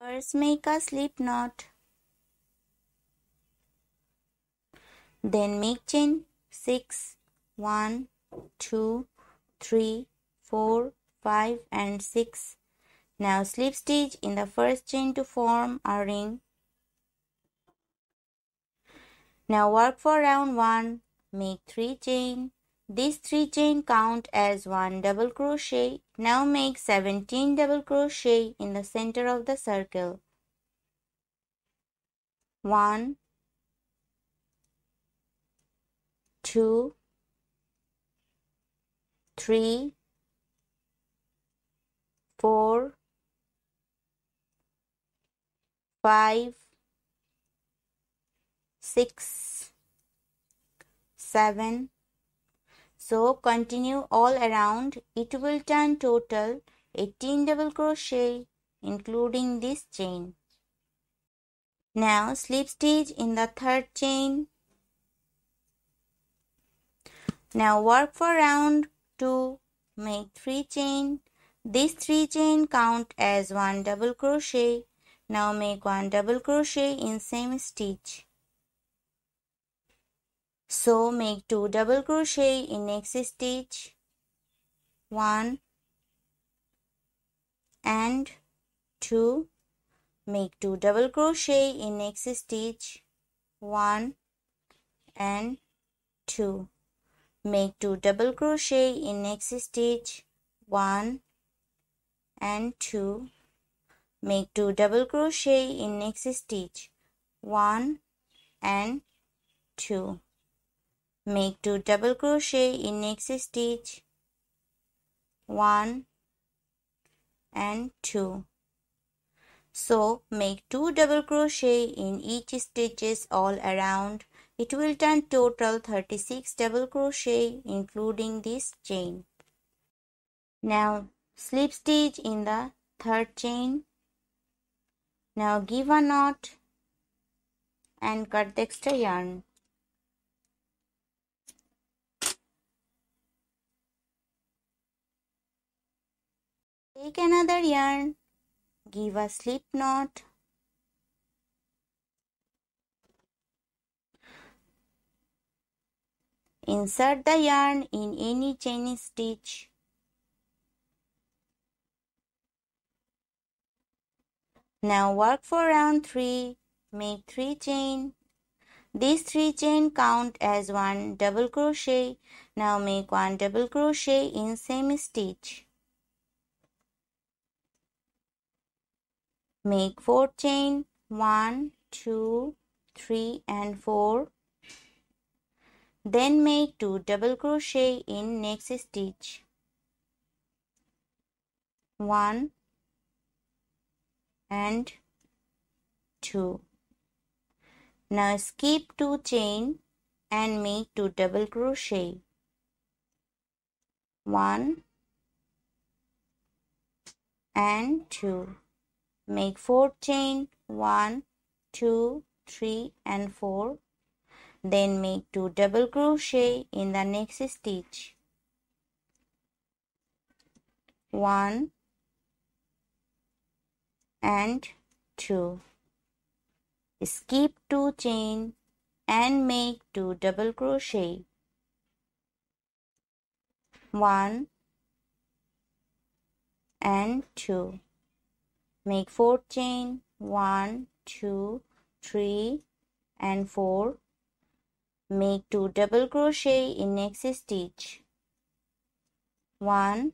First make a slip knot. Then make chain 6, 1, 2, 3, 4, 5 and 6. Now slip stitch in the first chain to form a ring. Now work for round 1. Make 3 chain. These 3 chain count as 1 double crochet. Now make 17 double crochet in the center of the circle. 1, 2, 3, 4, 5, 6, 7. So continue all around. It will turn total 18 double crochet including this chain. Now slip stitch in the third chain. Now work for round 2. Make 3 chain. These 3 chain count as 1 double crochet. Now make 1 double crochet in same stitch. So make 2 double crochet in next stitch. 1 and 2. Make 2 double crochet in next stitch. 1 and 2. Make 2 double crochet in next stitch. 1 and 2. Make 2 double crochet in next stitch. 1 and 2. Make 2 double crochet in next stitch. 1 and 2. So make 2 double crochet in each stitches all around. It will turn total 36 double crochet including this chain. Now slip stitch in the third chain. Now give a knot and cut the extra yarn. Take another yarn, give a slip knot. Insert the yarn in any chain stitch. Now work for round 3. Make 3 chain. These 3 chain count as 1 double crochet. Now make 1 double crochet in same stitch. Make 4 chain. 1, 2, 3 and 4. Then make 2 double crochet in next stitch. 1 and 2. Now skip 2 chain and make 2 double crochet. 1 and 2. Make 4 chain. 1, 2, 3 and 4. Then make 2 double crochet in the next stitch. 1 and 2. Skip 2 chain and make 2 double crochet. 1 and 2. Make 4 chain. 1, 2, 3 and 4. Make 2 double crochet in next stitch. 1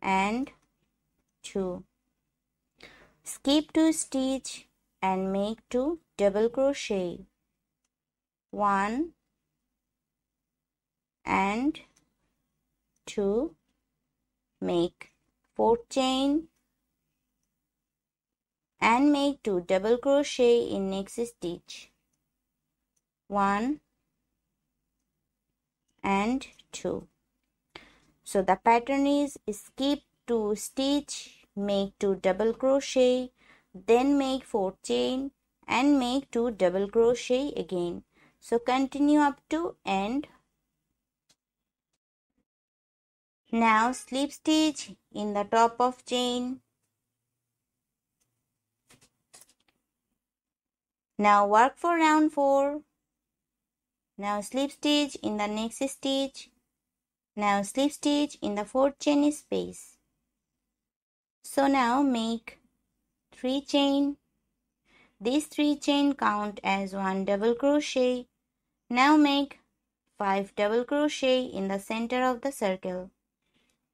and 2. Skip 2 stitch and make 2 double crochet. 1 and 2. Make 4 chain and make 2 double crochet in next stitch. 1 and 2. So the pattern is skip 2 stitch, make 2 double crochet, then make 4 chain and make 2 double crochet again. So continue up to end. Now slip stitch in the top of chain. Now work for round 4. Now slip stitch in the next stitch. Now slip stitch in the 4th chain space. So now make 3 chain. These 3 chain count as 1 double crochet. Now make 5 double crochet in the center of the circle.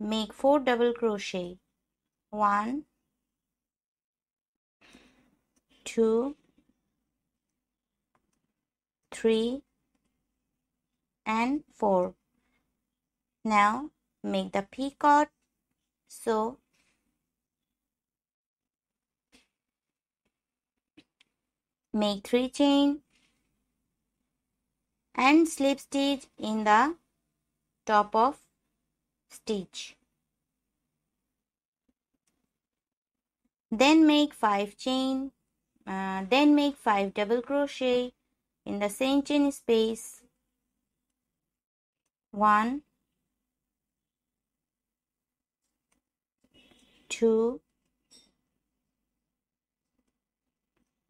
Make 4 double crochet. 1, 2, 3 and 4. Now make the peacock. So make 3 chain and slip stitch in the top of stitch. Then make 5 chain. Then make 5 double crochet in the same chain space. 1, 2,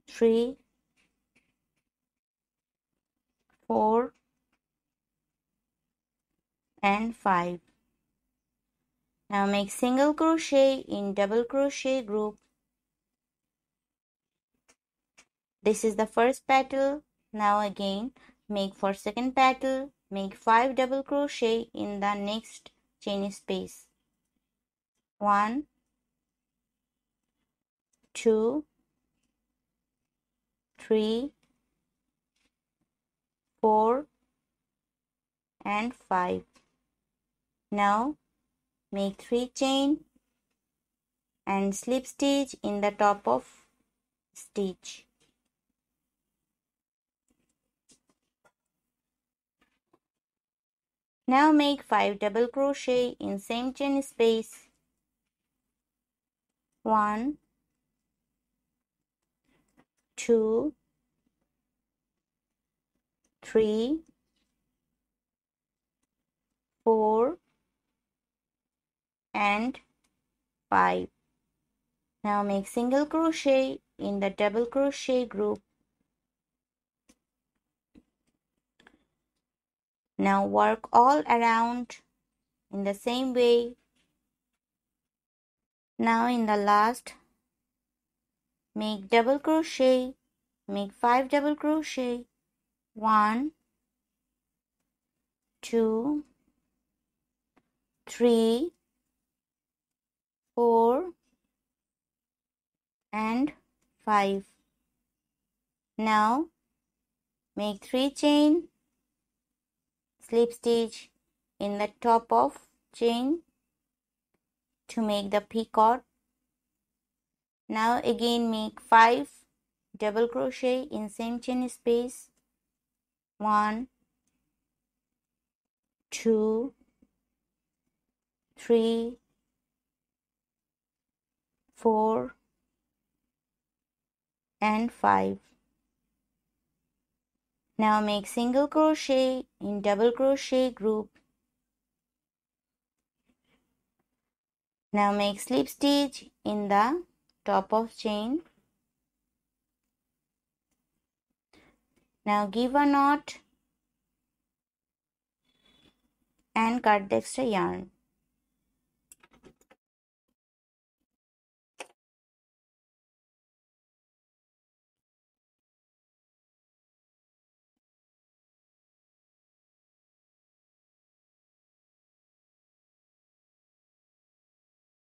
3, 4 and 5. Now make single crochet in double crochet group. This is the first petal. Now again make for second petal. Make 5 double crochet in the next chain space. 1, 2, 3, 4 and 5. Now make 3 chain and slip stitch in the top of stitch. Now make 5 double crochet in same chain space. 1, 2, 3, 4 and 5. Now make single crochet in the double crochet group. Now work all around in the same way. Now in the last, make double crochet, make 5 double crochet. 1, 2, 3, 4 and 5. Now make 3 chain, slip stitch in the top of chain to make the peacock. Now again make 5 double crochet in same chain space. 1, 2, 3, 4 and 5. Now make single crochet in double crochet group. Now make slip stitch in the top of chain. Now give a knot and cut the extra yarn.